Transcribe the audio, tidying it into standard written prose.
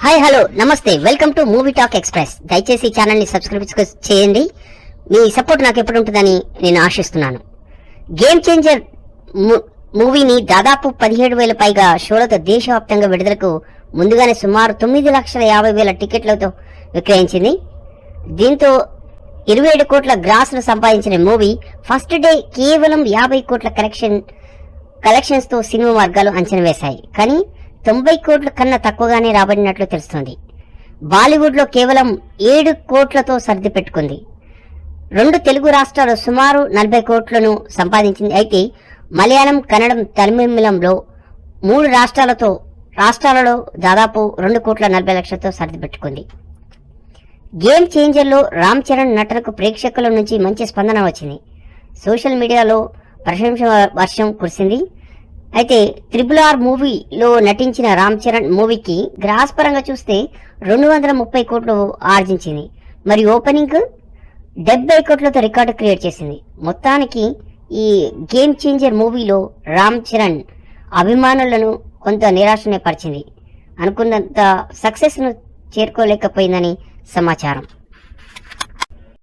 Hi hello నమస్తే welcome to movie talk express. దయచేసి ఈ ఛానల్ని సబ్స్క్రైబ్ చేయండి. మీ సపోర్ట్ నాకు ఎప్పుడు ఉంటుందని నేను ఆశిస్తున్నాను. గేమ్ చేంజర్ మూవీని దాదాపు 17,000 పైగా షోలతో దేశవ్యాప్తంగా విడుదలకు ముందుగానే సుమారు 9,50,000 టికెట్లతో విక్రయించింది. దీంతో 27 కోట్ల గ్రాస్ను సంపాదించిన మూవీ ఫస్ట్ డే కేవలం 50 కోట్ల కలెక్షన్స్ తో సినిమా వర్గాలు అంచనా వేశాయి. కానీ 90 కోట్ల కన్నా తక్కువగానే రాబడినట్లు తెలుస్తోంది. బాలీవుడ్ లో కేవలం 7 కోట్లతో సర్ది పెట్టుకుంది. 2 తెలుగు రాష్ట్రాలు సుమారు 40 కోట్లను సంపాదించింది. అయితే మలయాళం, కన్నడం, తమిళంలో 3 రాష్ట్రాలలో దాదాపు 2 కోట్ల 40 లక్షలతో సర్ది పెట్టుకుంది. గేమ్ చేంజర్ లో రామ్ చరణ్ నటనకు ప్రేక్షకుల నుంచి మంచి స్పందన వచ్చింది. సోషల్ మీడియాలో ప్రశంస వర్షం కురిసింది. అయితే RRR మూవీలో నటించిన రామ్ చరణ్ మూవీకి గ్రాస్ పరంగా చూస్తే 230 కోట్లు ఆర్జించింది. మరి ఓపెనింగ్ 70 కోట్లతో రికార్డు క్రియేట్ చేసింది. మొత్తానికి ఈ గేమ్ చేంజర్ మూవీలో రామ్ చరణ్ అభిమానులను కొంత నిరాశనే పరిచింది. అనుకున్నంత సక్సెస్ ను చేరుకోలేకపోయిందని సమాచారం.